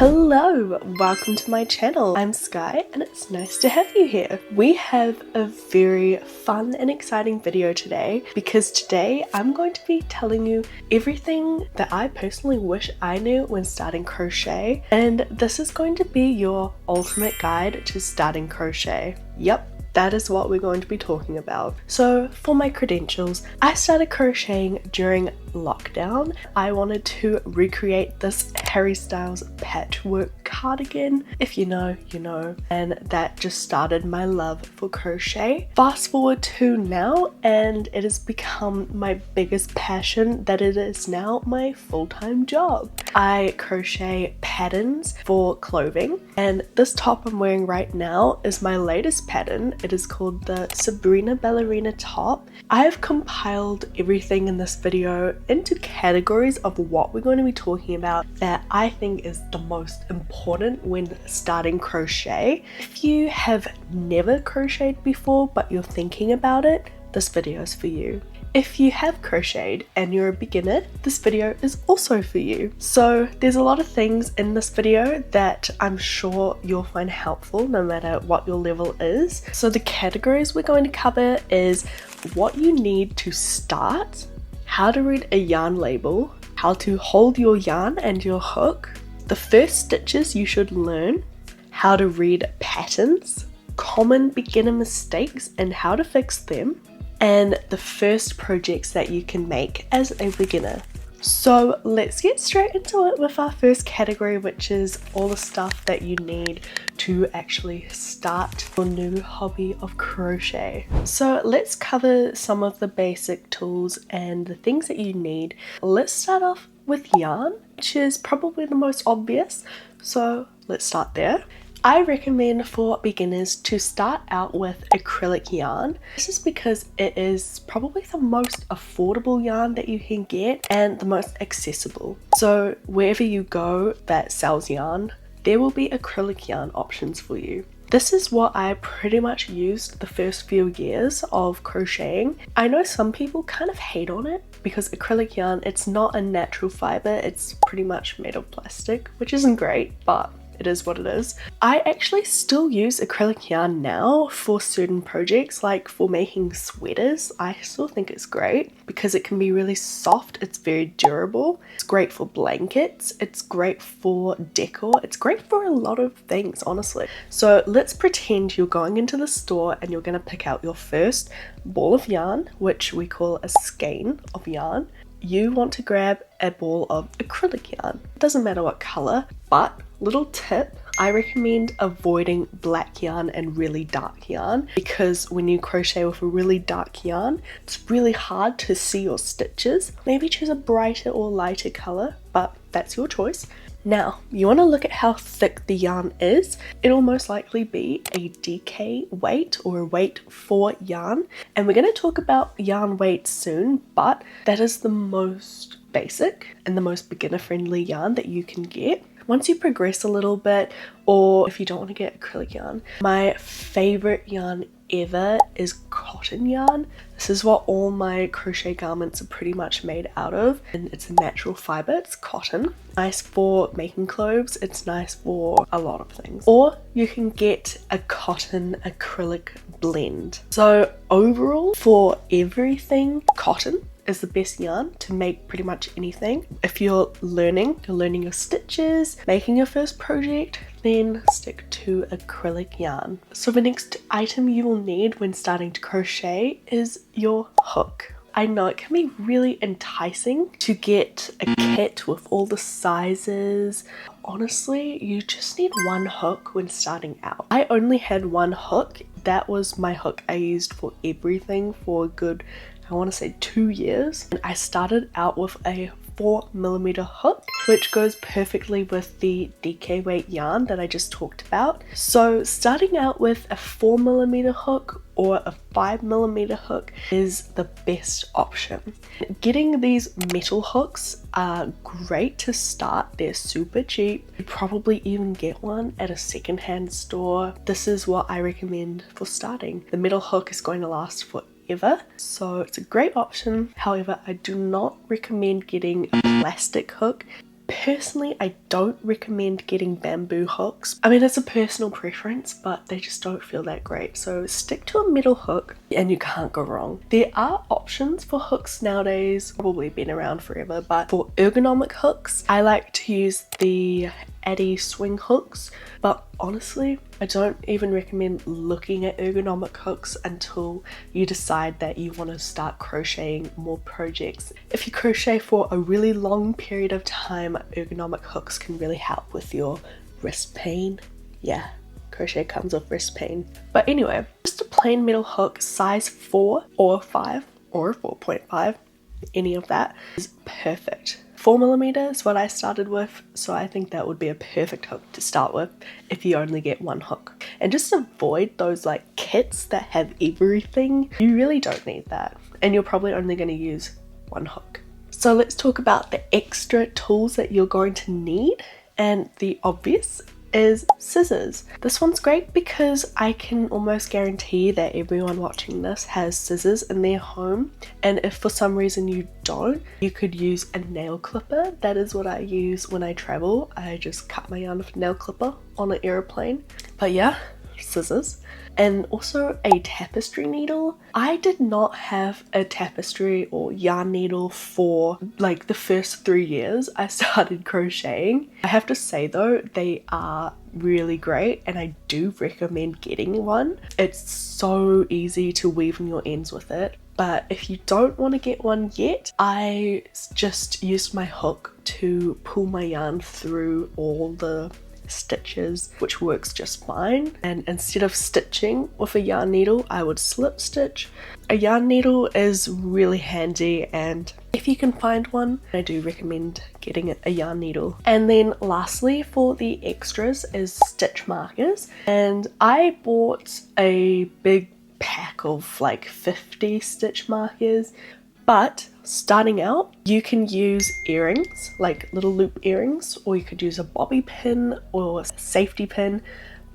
Hello, welcome to my channel. I'm Sky and it's nice to have you here. We have a very fun and exciting video today because today I'm going to be telling you everything that I personally wish I knew when starting crochet, and this is going to be your ultimate guide to starting crochet. Yep. That is what we're going to be talking about. So for my credentials, I started crocheting during lockdown. I wanted to recreate this Harry Styles patchwork cardigan. If you know, you know. And that just started my love for crochet. Fast forward to now, and it has become my biggest passion that it is now my full-time job. I crochet patterns for clothing, and this top I'm wearing right now is my latest pattern. It is called the Sabrina Ballerina top. I have compiled everything in this video into categories of what we're going to be talking about that I think is the most important when starting crochet. If you have never crocheted before but you're thinking about it, this video is for you. If you have crocheted and you're a beginner, this video is also for you. So there's a lot of things in this video that I'm sure you'll find helpful no matter what your level is. So the categories we're going to cover is what you need to start, how to read a yarn label, how to hold your yarn and your hook, the first stitches you should learn, how to read patterns, common beginner mistakes and how to fix them, and the first projects that you can make as a beginner. So let's get straight into it with our first category, which is all the stuff that you need to actually start your new hobby of crochet. So let's cover some of the basic tools and the things that you need. Let's start off with yarn, which is probably the most obvious. So let's start there. I recommend for beginners to start out with acrylic yarn. This is because it is probably the most affordable yarn that you can get and the most accessible. So wherever you go that sells yarn, there will be acrylic yarn options for you. This is what I pretty much used the first few years of crocheting. I know some people kind of hate on it because acrylic yarn, it's not a natural fiber, it's pretty much made of plastic, which isn't great, but it is what it is. I actually still use acrylic yarn now for certain projects, like for making sweaters. I still think it's great because it can be really soft, it's very durable. It's great for blankets, it's great for decor, it's great for a lot of things, honestly. So let's pretend you're going into the store and you're going to pick out your first ball of yarn, which we call a skein of yarn. You want to grab a ball of acrylic yarn. It doesn't matter what color, but little tip, I recommend avoiding black yarn and really dark yarn because when you crochet with a really dark yarn, it's really hard to see your stitches. Maybe choose a brighter or lighter color, but that's your choice. Now, you want to look at how thick the yarn is. It'll most likely be a DK weight or a weight for yarn. And we're going to talk about yarn weight soon, but that is the most basic and the most beginner friendly yarn that you can get. Once you progress a little bit, or if you don't want to get acrylic yarn, my favorite yarn ever is cotton yarn. This is what all my crochet garments are pretty much made out of, and it's a natural fiber, it's cotton. Nice for making clothes, it's nice for a lot of things. Or you can get a cotton acrylic blend. So overall, for everything, cotton is the best yarn to make pretty much anything. If you're learning your stitches, making your first project, then stick to acrylic yarn. So the next item you will need when starting to crochet is your hook. I know it can be really enticing to get a kit with all the sizes. Honestly, you just need one hook when starting out. I only had one hook. That was my hook I used for everything for a good, I want to say 2 years. And I started out with a 4mm hook, which goes perfectly with the DK weight yarn that I just talked about. So starting out with a 4mm hook or a 5mm hook is the best option. Getting these metal hooks are great to start. They're super cheap. You probably even get one at a secondhand store. This is what I recommend for starting. The metal hook is going to last forever, so it's a great option. However, I do not recommend getting a plastic hook Personally, I don't recommend getting bamboo hooks. I mean, it's a personal preference, but they just don't feel that great. So stick to a metal hook and you can't go wrong. There are options for hooks nowadays, probably been around forever, but for ergonomic hooks, I like to use the Addy swing hooks, but honestly, I don't even recommend looking at ergonomic hooks until you decide that you want to start crocheting more projects. If you crochet for a really long period of time, ergonomic hooks can really help with your wrist pain. Yeah, crochet comes with wrist pain. But anyway, just a plain metal hook, size 4 or 5 or 4.5, any of that is perfect. 4mm is what I started with, so I think that would be a perfect hook to start with if you only get one hook. And just avoid those like kits that have everything. You really don't need that, and you're probably only going to use one hook. So let's talk about the extra tools that you're going to need, and the obvious is scissors. This one's great because I can almost guarantee that everyone watching this has scissors in their home, and if for some reason you don't, you could use a nail clipper. That is what I use when I travel. I just cut my yarn with a nail clipper on an airplane. But yeah, scissors. And also a tapestry needle. I did not have a tapestry or yarn needle for like the first 3 years I started crocheting. I have to say though, they are really great and I do recommend getting one. It's so easy to weave in your ends with it. But if you don't want to get one yet, I just used my hook to pull my yarn through all the stitches, which works just fine. And instead of stitching with a yarn needle, I would slip stitch. A yarn needle is really handy, and if you can find one, I do recommend getting a yarn needle. And then lastly, for the extras is stitch markers, and I bought a big pack of like 50 stitch markers. But starting out, you can use earrings, like little loop earrings, or you could use a bobby pin or a safety pin.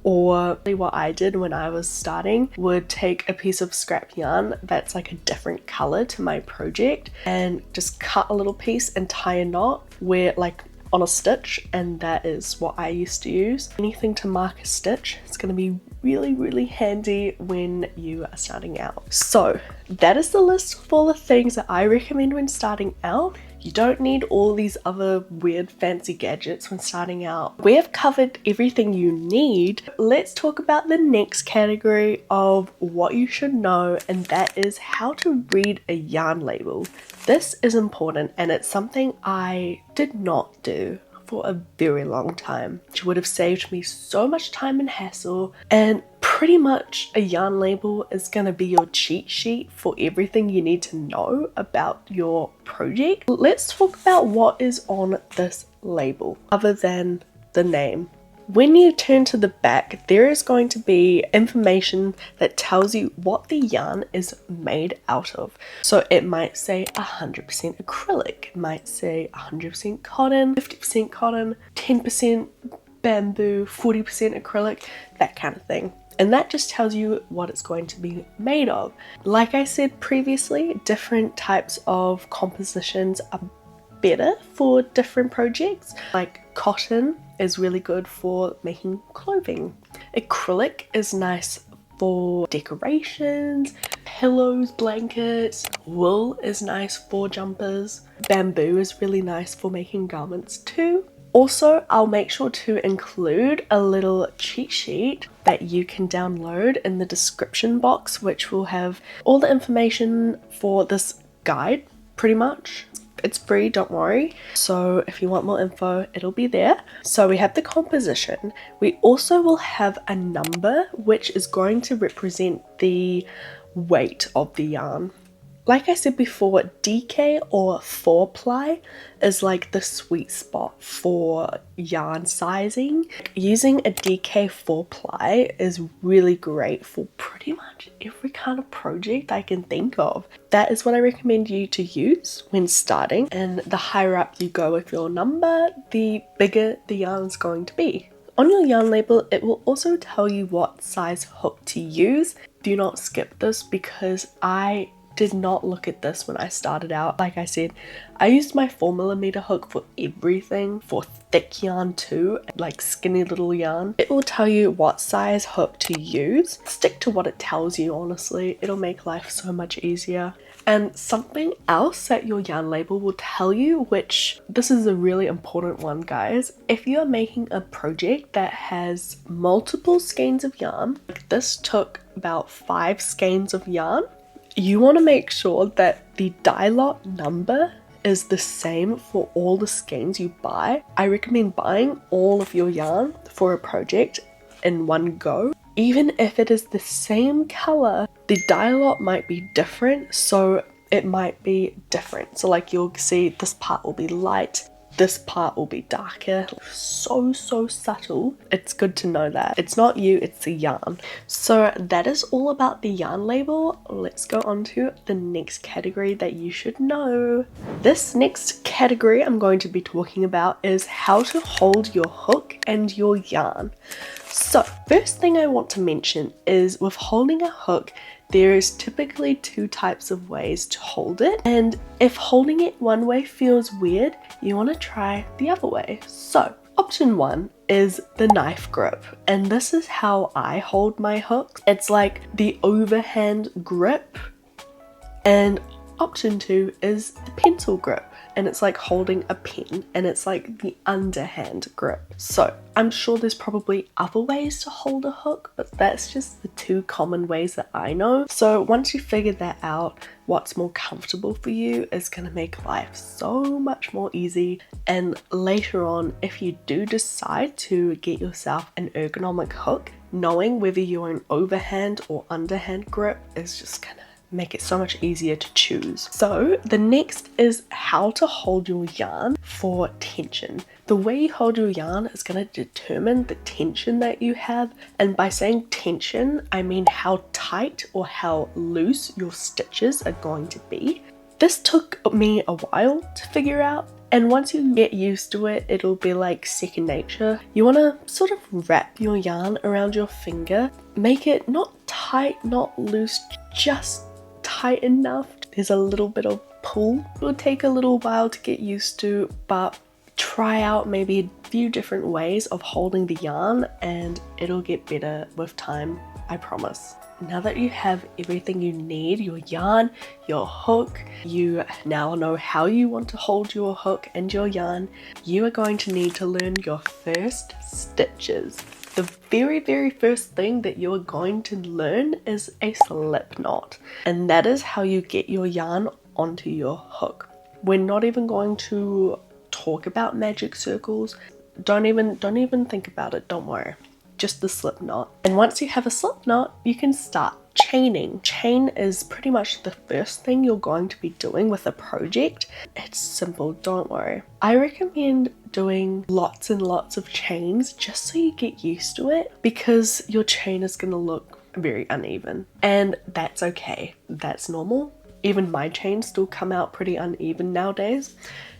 Or what I did when I was starting would take a piece of scrap yarn that's like a different color to my project and just cut a little piece and tie a knot where like on a stitch, and that is what I used to use. Anything to mark a stitch, it's going to be really handy when you are starting out. So that is the list for the things that I recommend when starting out. You don't need all these other weird fancy gadgets when starting out. We have covered everything you need. Let's talk about the next category of what you should know, and that is how to read a yarn label. This is important, and it's something I did not do for a very long time, which would have saved me so much time and hassle. And pretty much a yarn label is going to be your cheat sheet for everything you need to know about your project. Let's talk about what is on this label other than the name. When you turn to the back, there is going to be information that tells you what the yarn is made out of. So it might say 100% acrylic, it might say 100% cotton, 50% cotton, 10% bamboo, 40% acrylic, that kind of thing. And that just tells you what it's going to be made of. Like I said previously, different types of compositions are better for different projects. Like cotton is really good for making clothing. Acrylic is nice for decorations, pillows, blankets. Wool is nice for jumpers. Bamboo is really nice for making garments too. Also, I'll make sure to include a little cheat sheet that you can download in the description box, which will have all the information for this guide, pretty much. It's free, don't worry. So if you want more info, it'll be there. So we have the composition. We also will have a number, which is going to represent the weight of the yarn. Like I said before, DK or 4-ply is like the sweet spot for yarn sizing. Using a DK 4-ply is really great for pretty much every kind of project I can think of. That is what I recommend you to use when starting, and the higher up you go with your number, the bigger the yarn is going to be. On your yarn label, it will also tell you what size hook to use. Do not skip this because I did not look at this when I started out. Like I said, I used my 4mm hook for everything, for thick yarn too, like skinny little yarn. It will tell you what size hook to use. Stick to what it tells you, honestly. It'll make life so much easier. And something else that your yarn label will tell you, which this is a really important one, guys. If you are making a project that has multiple skeins of yarn, like this took about 5 skeins of yarn, you want to make sure that the dye lot number is the same for all the skeins you buy. I recommend buying all of your yarn for a project in one go. Even if it is the same color, the dye lot might be different, so it might be different. So like you'll see this part will be light, this part will be darker. So subtle. It's good to know that. It's not you, it's the yarn. So that is all about the yarn label. Let's go on to the next category that you should know. This next category I'm going to be talking about is how to hold your hook and your yarn. So first thing I want to mention is with holding a hook, there is typically 2 types of ways to hold it, and if holding it one way feels weird, you want to try the other way. So option 1 is the knife grip, and this is how I hold my hooks. It's like the overhand grip, and option 2 is the pencil grip, and it's like holding a pen, and it's like the underhand grip. So I'm sure there's probably other ways to hold a hook, but that's just the 2 common ways that I know. So once you figure that out, what's more comfortable for you is going to make life so much more easy. And later on, if you do decide to get yourself an ergonomic hook, knowing whether you're an overhand or underhand grip is just gonna make it so much easier to choose. So the next is how to hold your yarn for tension. The way you hold your yarn is going to determine the tension that you have, and by saying tension I mean how tight or how loose your stitches are going to be. This took me a while to figure out, and once you get used to it, it'll be like second nature. You want to sort of wrap your yarn around your finger, make it not tight, not loose, just tight enough. There's a little bit of pull. It will take a little while to get used to, but try out maybe a few different ways of holding the yarn and it'll get better with time, I promise. Now that you have everything you need, your yarn, your hook, you now know how you want to hold your hook and your yarn, you are going to need to learn your first stitches. The very first thing that you're going to learn is a slip knot, and that is how you get your yarn onto your hook. We're not even going to talk about magic circles. Don't even think about it, don't worry. Just the slip knot. And once you have a slip knot, you can start chaining. Chain is pretty much the first thing you're going to be doing with a project. It's simple, don't worry. I recommend doing lots and lots of chains just so you get used to it, because your chain is going to look very uneven, and that's okay. That's normal. Even my chains still come out pretty uneven nowadays.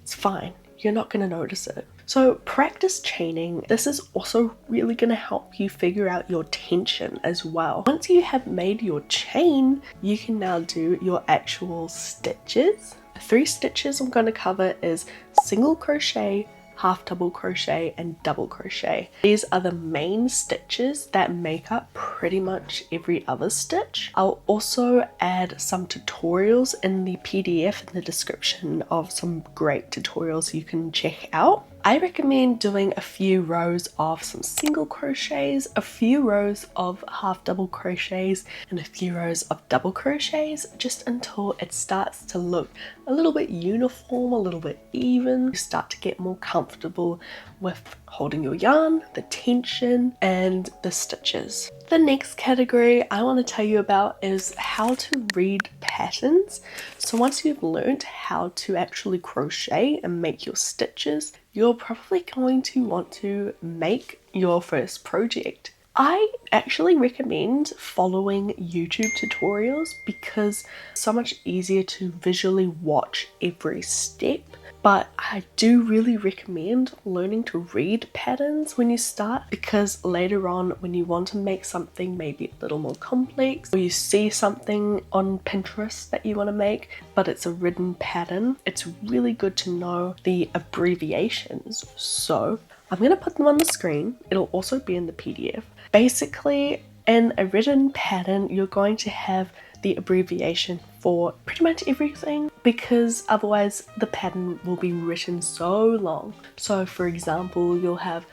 It's fine. You're not going to notice it. So practice chaining. This is also really going to help you figure out your tension as well. Once you have made your chain, you can now do your actual stitches. The 3 stitches I'm going to cover is single crochet, half double crochet and double crochet. These are the main stitches that make up pretty much every other stitch. I'll also add some tutorials in the PDF in the description of some great tutorials you can check out. I recommend doing a few rows of some single crochets, a few rows of half double crochets, and a few rows of double crochets, just until it starts to look a little bit uniform, a little bit even. You start to get more comfortable with holding your yarn, the tension, and the stitches. The next category I want to tell you about is how to read patterns. So once you've learned how to actually crochet and make your stitches, you're probably going to want to make your first project. I actually recommend following YouTube tutorials because it's so much easier to visually watch every step but I do really recommend learning to read patterns when you start, because later on when you want to make something maybe a little more complex, or you see something on Pinterest that you want to make but it's a written pattern, it's really good to know the abbreviations. So I'm going to put them on the screen. It'll also be in the PDF. Basically, in a written pattern, you're going to have the abbreviation for pretty much everything, because otherwise the pattern will be written so long. So for example, you'll have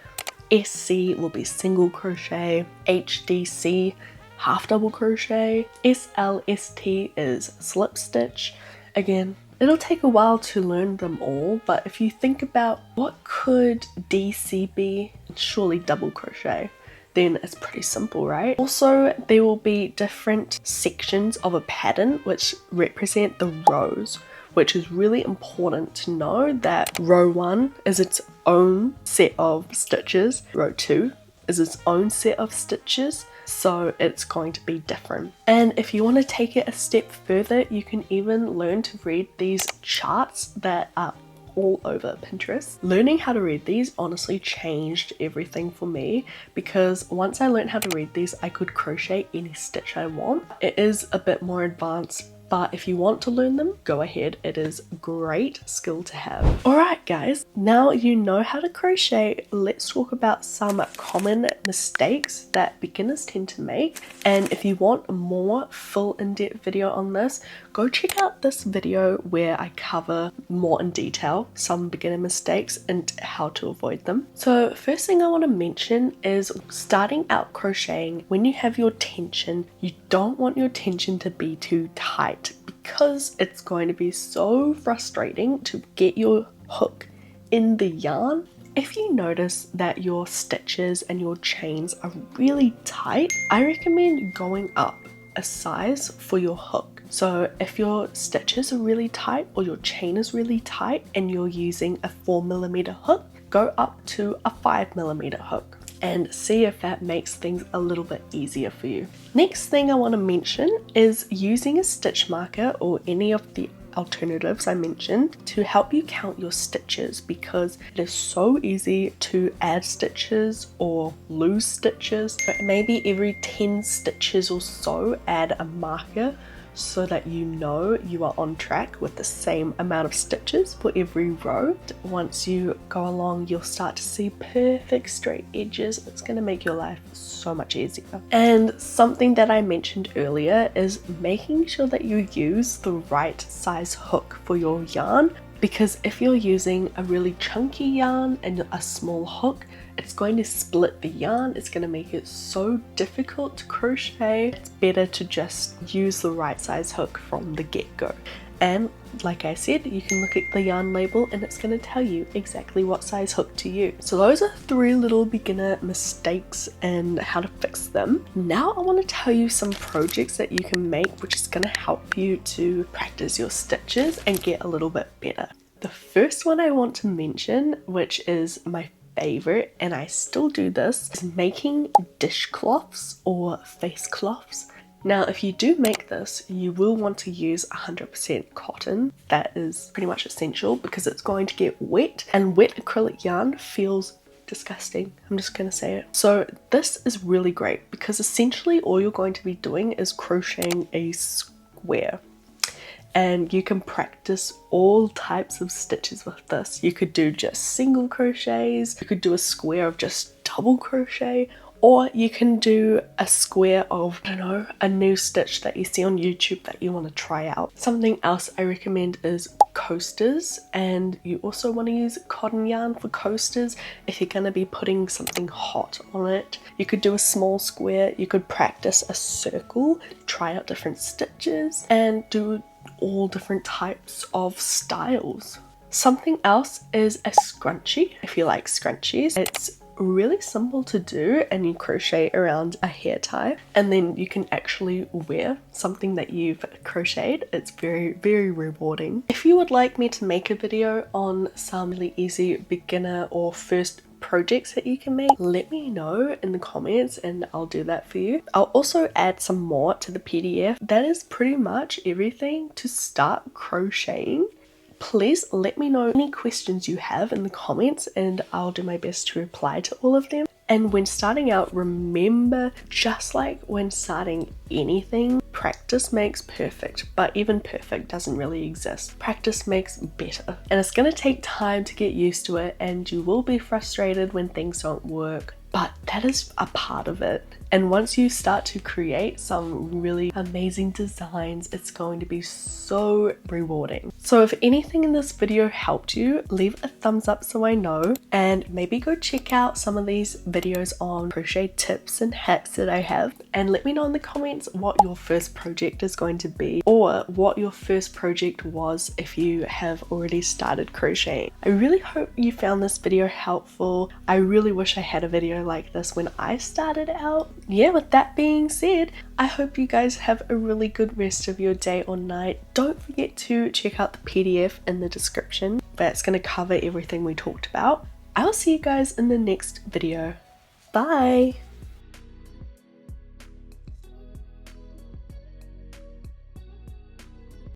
SC will be single crochet, HDC half double crochet, SLST is slip stitch. Again, it'll take a while to learn them all, but if you think about what could DC be, surely double crochet. Then it's pretty simple, right? Also, there will be different sections of a pattern which represent the rows, which is really important to know that row 1 is its own set of stitches, row 2 is its own set of stitches, so it's going to be different. And if you want to take it a step further, you can even learn to read these charts that are all over Pinterest. Learning how to read these honestly changed everything for me, because once I learned how to read these, I could crochet any stitch I want. It is a bit more advanced, but if you want to learn them, go ahead. It is a great skill to have. Alright guys, now you know how to crochet, let's talk about some common mistakes that beginners tend to make. And if you want a more full in-depth video on this, go check out this video where I cover more in detail some beginner mistakes and how to avoid them. So first thing I want to mention is starting out crocheting, when you have your tension, you don't want your tension to be too tight, because it's going to be so frustrating to get your hook in the yarn. If you notice that your stitches and your chains are really tight, I recommend going up a size for your hook. So if your stitches are really tight or your chain is really tight and you're using a 4mm hook, go up to a 5mm hook and see if that makes things a little bit easier for you. Next thing I want to mention is using a stitch marker or any of the alternatives I mentioned to help you count your stitches, because it is so easy to add stitches or lose stitches. But maybe every 10 stitches or so, add a marker so that you know you are on track with the same amount of stitches for every row. Once you go along, you'll start to see perfect straight edges. It's going to make your life so much easier. And something that I mentioned earlier is making sure that you use the right size hook for your yarn, because if you're using a really chunky yarn and a small hook, it's going to split the yarn. It's going to make it so difficult to crochet. It's better to just use the right size hook from the get-go. And like I said, you can look at the yarn label and it's going to tell you exactly what size hook to use. So those are 3 little beginner mistakes and how to fix them. Now I want to tell you some projects that you can make which is going to help you to practice your stitches and get a little bit better. The first one I want to mention, which is my favorite, and I still do this, is making dishcloths or face cloths. Now if you do make this, you will want to use 100% cotton. That is pretty much essential because it's going to get wet, and wet acrylic yarn feels disgusting. I'm just gonna say it. So this is really great because essentially all you're going to be doing is crocheting a square. And you can practice all types of stitches with this. You could do just single crochets, you could do a square of just double crochet, or you can do a square of, I don't know, a new stitch that you see on YouTube that you want to try out. Something else I recommend is coasters, and you also want to use cotton yarn for coasters if you're going to be putting something hot on it. You could do a small square, you could practice a circle, try out different stitches, and do all different types of styles. Something else is a scrunchie. If you like scrunchies, it's really simple to do, and you crochet around a hair tie and then you can actually wear something that you've crocheted. It's very, very rewarding. If you would like me to make a video on some really easy beginner or first projects that you can make, let me know in the comments and I'll do that for you. I'll also add some more to the PDF. That is pretty much everything to start crocheting. Please let me know any questions you have in the comments and I'll do my best to reply to all of them. And when starting out, remember, just like when starting anything, practice makes perfect, but even perfect doesn't really exist. Practice makes better. And it's gonna take time to get used to it, and you will be frustrated when things don't work, but that is a part of it. And once you start to create some really amazing designs, it's going to be so rewarding. So if anything in this video helped you, leave a thumbs up so I know, and maybe go check out some of these videos on crochet tips and hacks that I have, and let me know in the comments what your first project is going to be, or what your first project was if you have already started crocheting. I really hope you found this video helpful. I really wish I had a video like this when I started out. Yeah, with that being said, I hope you guys have a really good rest of your day or night. Don't forget to check out the PDF in the description. That's going to cover everything we talked about. I'll see you guys in the next video. Bye!